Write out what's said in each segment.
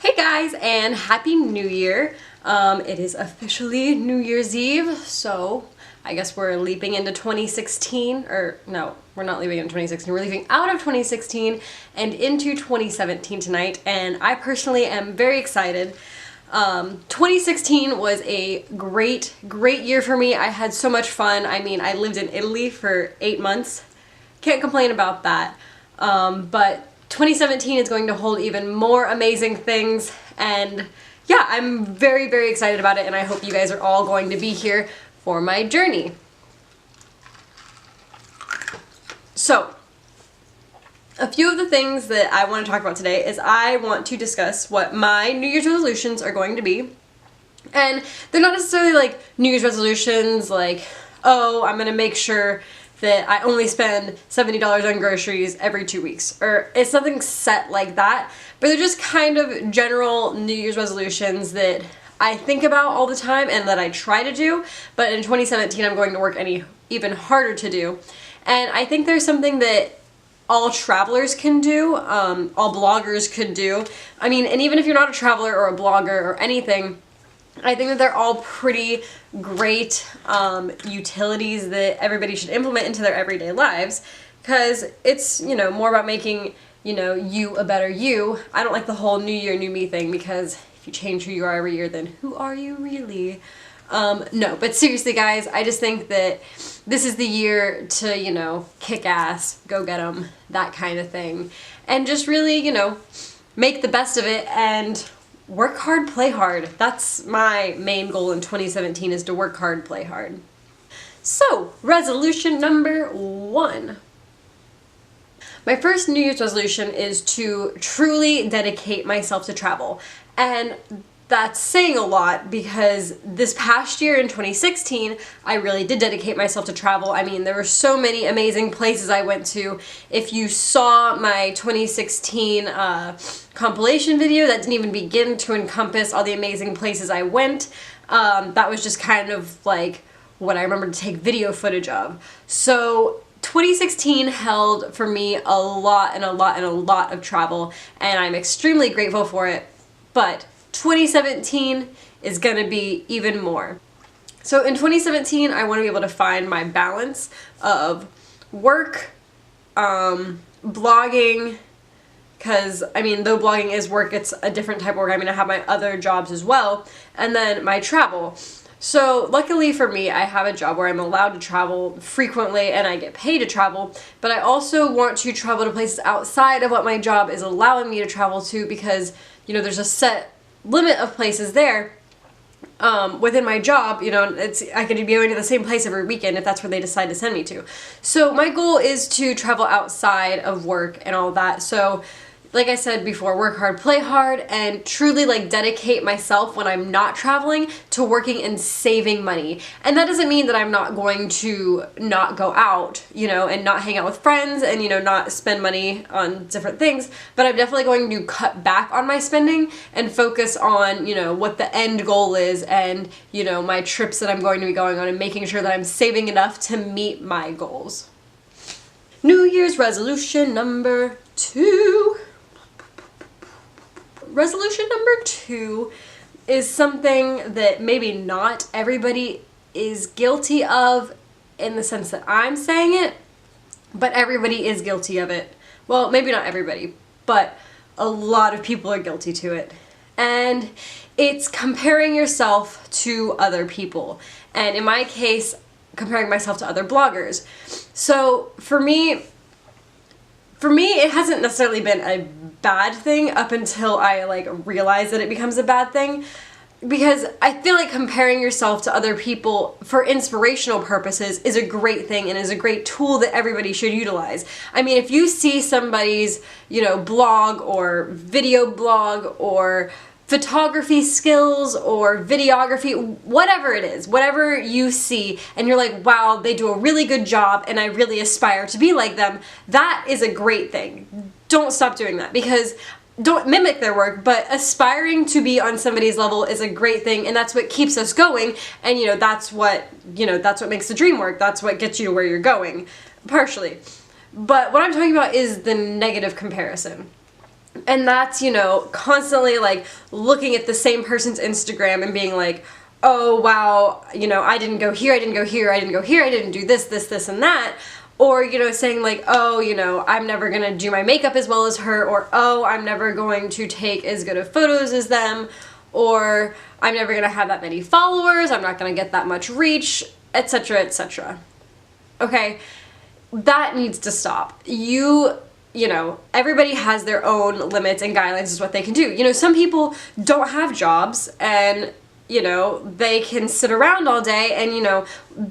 Hey guys, and Happy New Year. It is officially New Year's Eve, so I guess we're leaping into 2016, or no, we're not leaving into 2016, we're leaving out of 2016 and into 2017 tonight, and I personally am very excited. 2016 was a great year for me. I had so much fun. I mean, I lived in Italy for 8 months. Can't complain about that. But 2017 is going to hold even more amazing things, and yeah, I'm very excited about it, and I hope you guys are all going to be here for my journey. So, a few of the things that I want to talk about today is I want to discuss what my New Year's resolutions are going to be. And they're not necessarily like New Year's resolutions like, oh, I'm going to make sure that I only spend $70 on groceries every 2 weeks. Or it's nothing set like that, but they're just kind of general New Year's resolutions that I think about all the time and that I try to do, but in 2017 I'm going to work even harder to do. And I think there's something that all travelers can do, all bloggers could do. I mean, and even if you're not a traveler or a blogger or anything, I think that they're all pretty great utilities that everybody should implement into their everyday lives, because it's, you know, more about making, you know, you a better you. I don't like the whole new year, new me thing, because if you change who you are every year, then who are you really? No, but seriously guys, I just think that this is the year to, you know, kick ass, go get 'em, that kind of thing. And just really, you know, make the best of it and work hard, play hard. That's my main goal in 2017, is to work hard, play hard. So, resolution number 1. My first New Year's resolution is to truly dedicate myself to travel. And that's saying a lot, because this past year in 2016, I really did dedicate myself to travel. I mean, there were so many amazing places I went to. If you saw my 2016 compilation video, that didn't even begin to encompass all the amazing places I went. That was just kind of like what I remember to take video footage of. So 2016 held for me a lot of travel, and I'm extremely grateful for it. But 2017 is gonna be even more. So in 2017, I want to be able to find my balance of work, blogging, because I mean, though blogging is work, it's a different type of work. I mean, I have my other jobs as well, and then my travel. So luckily for me, I have a job where I'm allowed to travel frequently and I get paid to travel, but I also want to travel to places outside of what my job is allowing me to travel to, because, you know, there's a set limit of places there within my job. You know, I could be going to the same place every weekend if that's where they decide to send me to. So my goal is to travel outside of work and all that. So like I said before, work hard, play hard, and truly like dedicate myself when I'm not traveling to working and saving money. And that doesn't mean that I'm not going to not go out, you know, and not hang out with friends and, you know, not spend money on different things, but I'm definitely going to cut back on my spending and focus on, you know, what the end goal is, and, you know, my trips that I'm going to be going on, and making sure that I'm saving enough to meet my goals. New Year's resolution number 2. Resolution number 2 is something that maybe not everybody is guilty of in the sense that I'm saying it, but everybody is guilty of it. Well, maybe not everybody, but a lot of people are guilty to it. And it's comparing yourself to other people. And in my case, comparing myself to other bloggers. So for me, it hasn't necessarily been a bad thing up until I like realize that it becomes a bad thing, because I feel like comparing yourself to other people for inspirational purposes is a great thing and is a great tool that everybody should utilize. I mean, if you see somebody's, you know, blog or video blog or photography skills or videography, whatever it is, whatever you see, and you're like, wow, they do a really good job and I really aspire to be like them, that is a great thing. Don't stop doing that, because don't mimic their work, but aspiring to be on somebody's level is a great thing, and that's what keeps us going, and, you know, that's what makes the dream work. That's what gets you to where you're going, partially. But what I'm talking about is the negative comparison. And that's, you know, constantly like looking at the same person's Instagram and being like, oh wow, you know, I didn't go here, I didn't go here, I didn't go here, I didn't do this, this, this, and that. Or, you know, saying like, oh, you know, I'm never gonna do my makeup as well as her, or oh, I'm never going to take as good of photos as them, or I'm never gonna have that many followers, I'm not gonna get that much reach, etc., etc. Okay, that needs to stop. You know, everybody has their own limits and guidelines as what they can do. You know, some people don't have jobs and, you know, they can sit around all day and, you know,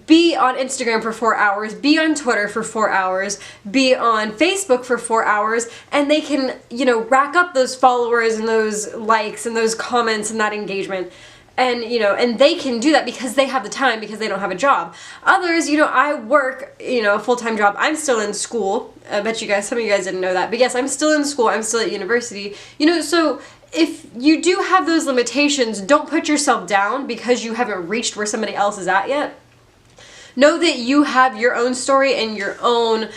be on Instagram for 4 hours, be on Twitter for 4 hours, be on Facebook for 4 hours, and they can, you know, rack up those followers and those likes and those comments and that engagement. And, you know, and they can do that because they have the time, because they don't have a job. Others, you know, I work, you know, a full-time job. I'm still in school. I bet you guys, some of you guys didn't know that. But yes, I'm still in school. I'm still at university. You know, so if you do have those limitations, don't put yourself down because you haven't reached where somebody else is at yet. Know that you have your own story and your own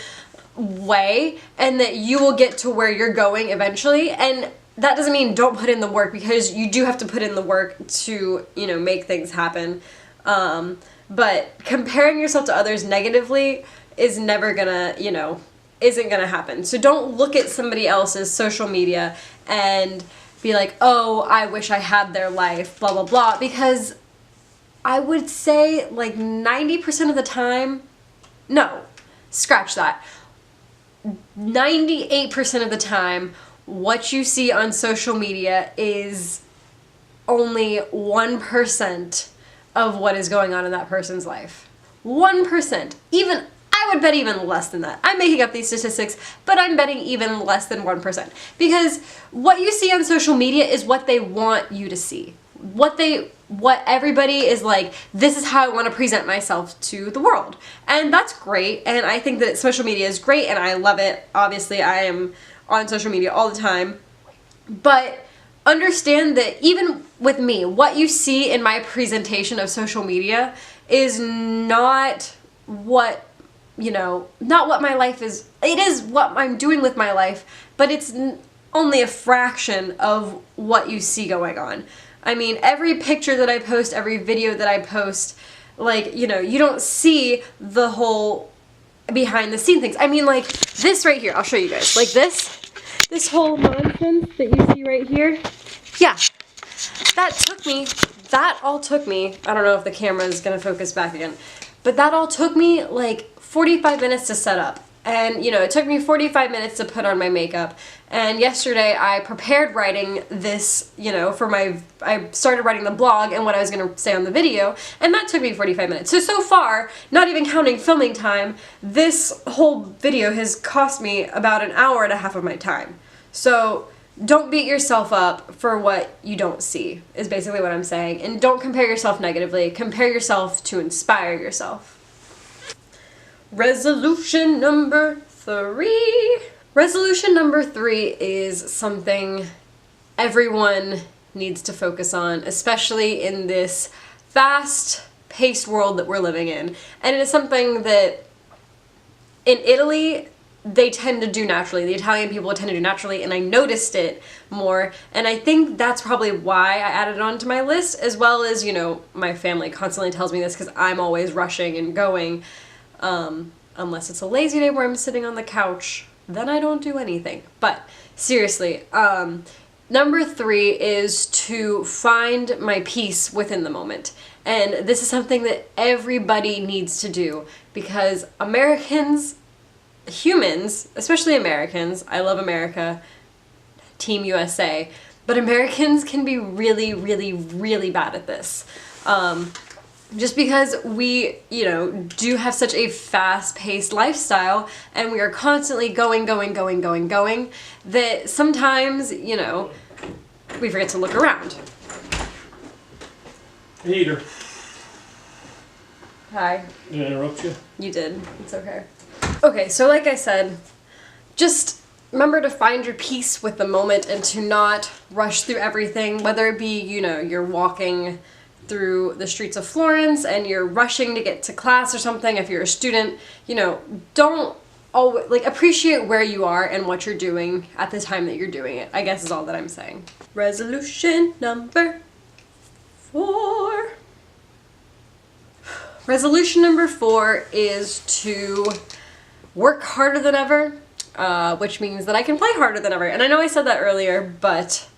way, and that you will get to where you're going eventually. And that doesn't mean don't put in the work, because you do have to put in the work to, you know, make things happen. But comparing yourself to others negatively is never gonna, you know, isn't gonna happen. So don't look at somebody else's social media and be like, oh, I wish I had their life, blah, blah, blah, because I would say like 90% of the time, no, scratch that. 98% of the time, what you see on social media is only 1% of what is going on in that person's life. 1%. Even, I would bet even less than that. I'm making up these statistics, but I'm betting even less than 1%. Because what you see on social media is what they want you to see. What everybody is like, this is how I want to present myself to the world. And that's great, and I think that social media is great, and I love it. Obviously, I am on social media all the time, but understand that even with me, what you see in my presentation of social media is not what, you know, not what my life is. It is what I'm doing with my life, but it's only a fraction of what you see going on. I mean, every picture that I post, every video that I post, like, you know, you don't see the whole behind the scene things. I mean, like this right here, I'll show you guys. Like this whole nonsense that you see right here. Yeah, that all took me, I don't know if the camera is gonna focus back again, but that all took me like 45 minutes to set up. And, you know, it took me 45 minutes to put on my makeup. And yesterday I prepared writing this, you know, I started writing the blog and what I was going to say on the video, and that took me 45 minutes. So far, not even counting filming time, this whole video has cost me about an hour and a half of my time. So don't beat yourself up for what you don't see, is basically what I'm saying. And don't compare yourself negatively. Compare yourself to inspire yourself. Resolution number 3. Resolution number 3 is something everyone needs to focus on, especially in this fast-paced world that we're living in. And it is something that in Italy, they tend to do naturally. The Italian people tend to do naturally, and I noticed it more. And I think that's probably why I added it onto my list, as well as, you know, my family constantly tells me this because I'm always rushing and going. Unless it's a lazy day where I'm sitting on the couch, then I don't do anything. But seriously, number 3 is to find my peace within the moment. And this is something that everybody needs to do, because Americans, humans, especially Americans, I love America, Team USA, but Americans can be really, really, really bad at this. Just because we, you know, do have such a fast-paced lifestyle and we are constantly going, that sometimes, you know, we forget to look around. Heater. Hi. Did I interrupt you? You did. It's okay. Okay, so like I said, just remember to find your peace with the moment and to not rush through everything, whether it be, you know, you're walking through the streets of Florence and you're rushing to get to class or something. If you're a student, you know, don't always, like, appreciate where you are and what you're doing at the time that you're doing it, I guess is all that I'm saying. Resolution number 4. Resolution number 4 is to work harder than ever, which means that I can play harder than ever. And I know I said that earlier, but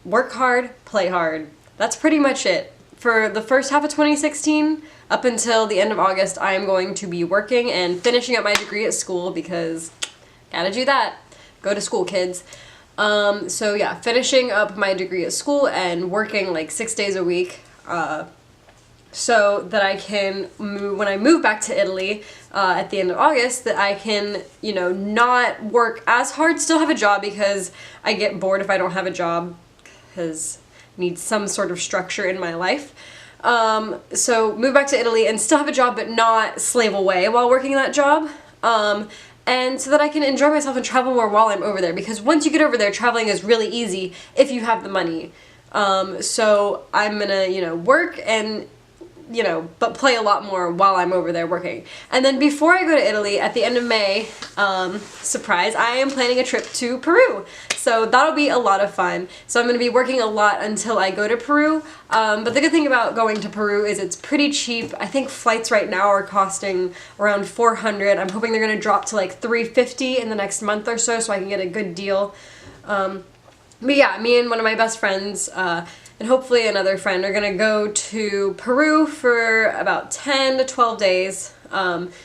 work hard, play hard. That's pretty much it. For the first half of 2016, up until the end of August, I am going to be working and finishing up my degree at school because gotta do that. Go to school, kids. So yeah, finishing up my degree at school and working like 6 days a week, so that I can move, when I move back to Italy at the end of August, that I can, you know, not work as hard, still have a job because I get bored if I don't have a job because I need some sort of structure in my life. So move back to Italy and still have a job but not slave away while working that job. And so that I can enjoy myself and travel more while I'm over there, because once you get over there, traveling is really easy if you have the money. So I'm gonna, you know, work and, you know, but play a lot more while I'm over there working. And then before I go to Italy at the end of May, surprise, I am planning a trip to Peru. So that'll be a lot of fun. So I'm going to be working a lot until I go to Peru. But the good thing about going to Peru is it's pretty cheap. I think flights right now are costing around $400. I'm hoping they're going to drop to like $350 in the next month or so I can get a good deal. But yeah, me and one of my best friends, and hopefully another friend, are gonna go to Peru for about 10 to 12 days.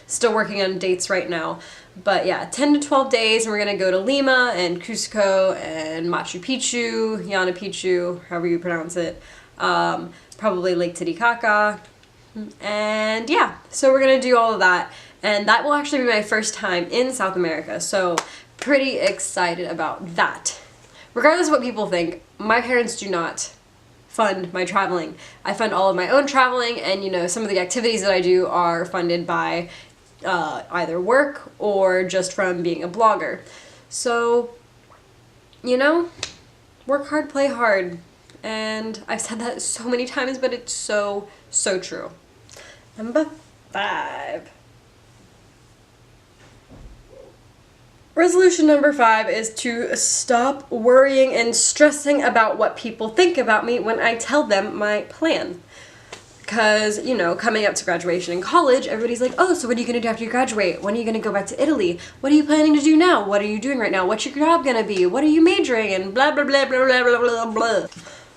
Still working on dates right now. But yeah, 10 to 12 days, and we're gonna go to Lima and Cusco and Machu Picchu, Yana Picchu, however you pronounce it. Probably Lake Titicaca. And yeah, so we're gonna do all of that. And that will actually be my first time in South America, so pretty excited about that. Regardless of what people think, my parents do not fund my traveling. I fund all of my own traveling, and you know, some of the activities that I do are funded by either work or just from being a blogger. So, you know, work hard, play hard. And I've said that so many times, but it's so, so true. Number 5. Resolution number 5 is to stop worrying and stressing about what people think about me when I tell them my plan. Because, you know, coming up to graduation in college, everybody's like, oh, so what are you going to do after you graduate? When are you going to go back to Italy? What are you planning to do now? What are you doing right now? What's your job going to be? What are you majoring in? Blah, blah, blah, blah, blah, blah, blah, blah.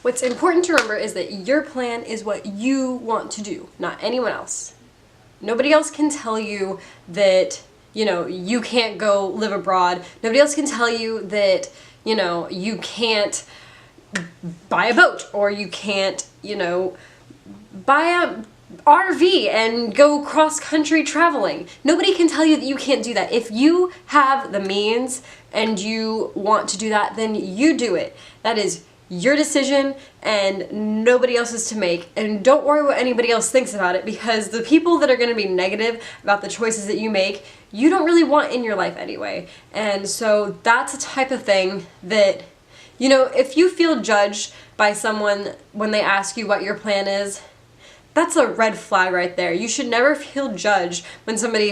What's important to remember is that your plan is what you want to do, not anyone else. Nobody else can tell you that, you know, you can't go live abroad. Nobody else can tell you that, you know, you can't buy a boat, or you can't, you know, buy a RV and go cross-country traveling. Nobody can tell you that you can't do that. If you have the means and you want to do that, then you do it. That is your decision and nobody else's to make. And don't worry what anybody else thinks about it, because the people that are going to be negative about the choices that you make, you don't really want in your life anyway. And so that's a type of thing that, you know, if you feel judged by someone when they ask you what your plan is, that's a red flag right there. You should never feel judged when somebody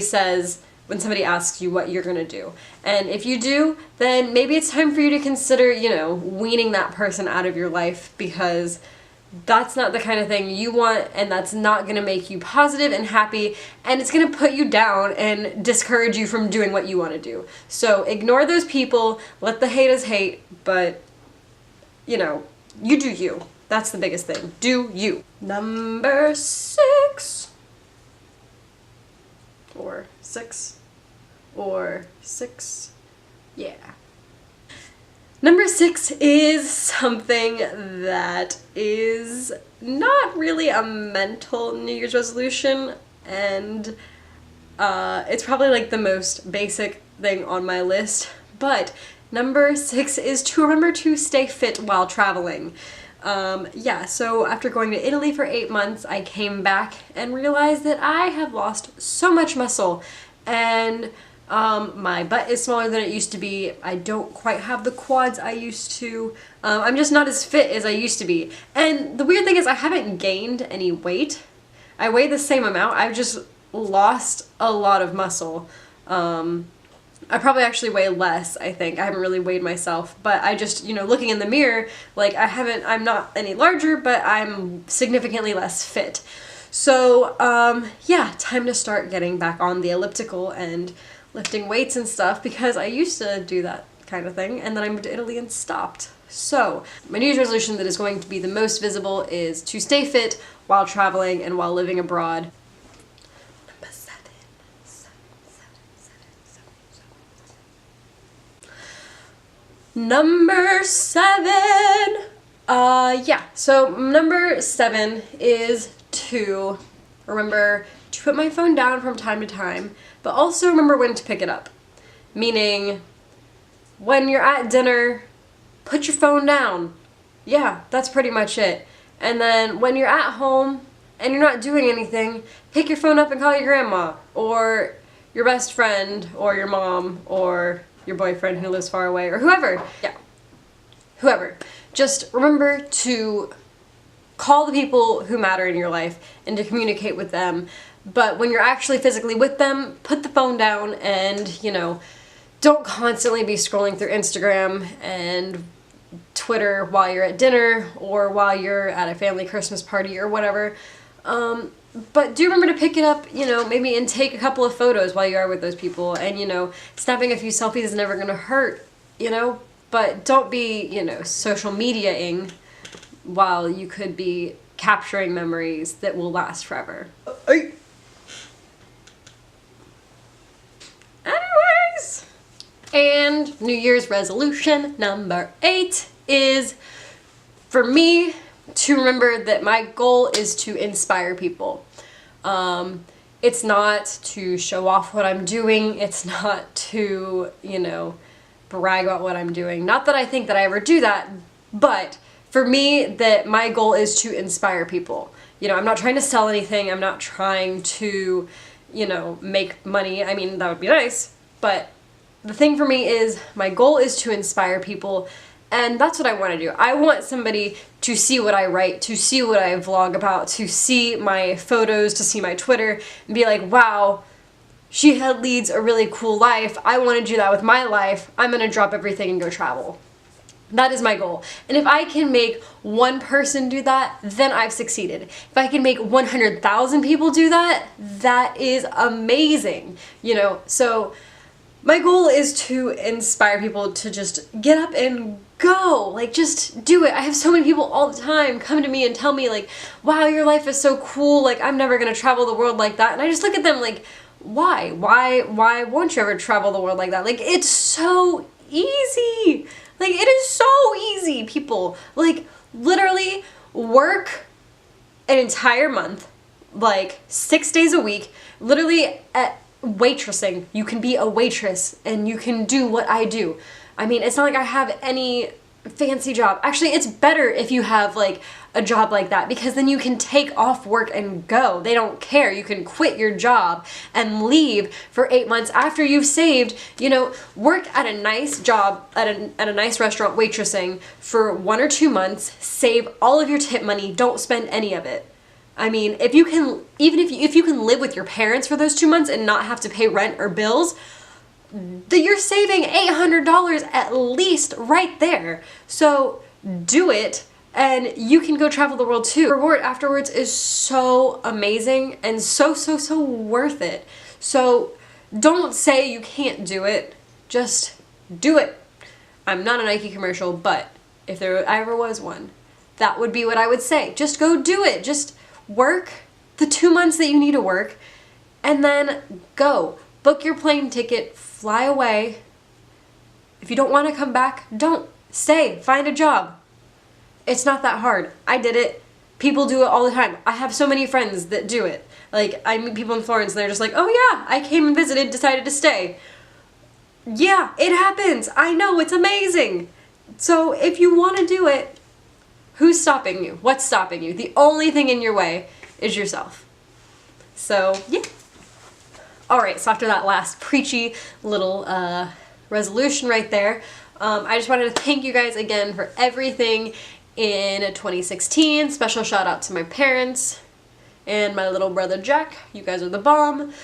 asks you what you're gonna do. And if you do, then maybe it's time for you to consider, you know, weaning that person out of your life, because that's not the kind of thing you want, and that's not gonna make you positive and happy, and it's gonna put you down and discourage you from doing what you wanna do. So ignore those people, let the haters hate, but, you know, you do you. That's the biggest thing. Do you. Number 6. Or 6. Or 6. Yeah. Number 6 is something that is not really a mental New Year's resolution, and it's probably like the most basic thing on my list, but number 6 is to remember to stay fit while traveling. Yeah, so after going to Italy for 8 months, I came back and realized that I have lost so much muscle, and my butt is smaller than it used to be. I don't quite have the quads I used to. I'm just not as fit as I used to be. And the weird thing is I haven't gained any weight. I weigh the same amount. I've just lost a lot of muscle. I probably actually weigh less, I think. I haven't really weighed myself, but I just, you know, looking in the mirror, like I'm not any larger, but I'm significantly less fit. So, yeah, time to start getting back on the elliptical and lifting weights and stuff, because I used to do that kind of thing, and then I moved to Italy and stopped. So, my New Year's resolution that is going to be the most visible is to stay fit while traveling and while living abroad. Number 7. Number 7! Yeah, so number 7 is to remember to put my phone down from time to time, but also remember when to pick it up. Meaning, when you're at dinner, put your phone down. Yeah, that's pretty much it. And then when you're at home and you're not doing anything, pick your phone up and call your grandma, or your best friend, or your mom, or your boyfriend who lives far away, or whoever. Yeah, whoever. Just remember to call the people who matter in your life and to communicate with them. But when you're actually physically with them, put the phone down and, you know, don't constantly be scrolling through Instagram and Twitter while you're at dinner or while you're at a family Christmas party or whatever. But do remember to pick it up, you know, maybe and take a couple of photos while you are with those people. And, you know, snapping a few selfies is never going to hurt, you know. But don't be, you know, social media-ing while you could be capturing memories that will last forever. Anyways. And New Year's resolution number 8 is for me to remember that my goal is to inspire people. It's not to show off what I'm doing. It's not to, you know, brag about what I'm doing. Not that I think that I ever do that, but for me, that my goal is to inspire people. You know, I'm not trying to sell anything. I'm not trying to, you know, make money. I mean, that would be nice, but the thing for me is my goal is to inspire people, and that's what I want to do. I want somebody to see what I write, to see what I vlog about, to see my photos, to see my Twitter, and be like, wow, she leads a really cool life. I want to do that with my life. I'm going to drop everything and go travel. That is my goal. And if I can make one person do that, then I've succeeded. If I can make 100,000 people do that, that is amazing. You know, so my goal is to inspire people to just get up and go. Like, just do it. I have so many people all the time come to me and tell me, like, wow, your life is so cool. Like, I'm never going to travel the world like that. And I just look at them like, why? Why won't you ever travel the world like that? Like, it's so easy. Like, it is so easy, people. Like, literally work an entire month, like 6 days a week, literally at waitressing. You can be a waitress and you can do what I do. I mean, it's not like I have any fancy job. Actually, it's better if you have like a job like that, because then you can take off work and go. They don't care. You can quit your job and leave for 8 months after you've saved, you know, work at a nice job at a nice restaurant waitressing for 1 or 2 months, save all of your tip money, don't spend any of it. I mean, if you can, even if you can live with your parents for those 2 months and not have to pay rent or bills, you're saving $800 at least right there. So do it, and you can go travel the world too. The reward afterwards is so amazing and so worth it. So don't say you can't do it, just do it. I'm not a Nike commercial, but if there ever was one, that would be what I would say. Just go do it. Just work the 2 months that you need to work, and then go. Book your plane ticket, fly away. If you don't want to come back, don't. Stay, find a job. It's not that hard. I did it. People do it all the time. I have so many friends that do it. Like, I meet people in Florence and they're just like, oh yeah, I came and visited, decided to stay. Yeah, it happens. I know, it's amazing. So if you want to do it, who's stopping you? What's stopping you? The only thing in your way is yourself. So, yeah. Alright, so after that last preachy little resolution right there, I just wanted to thank you guys again for everything in 2016. Special shout out to my parents and my little brother Jack. You guys are the bomb.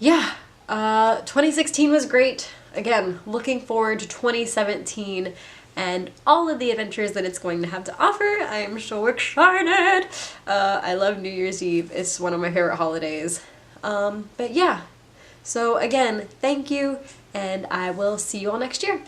yeah, 2016 was great. Again, looking forward to 2017 and all of the adventures that it's going to have to offer. I am so excited. I love New Year's Eve. It's one of my favorite holidays. But yeah, so again, thank you, and I will see you all next year.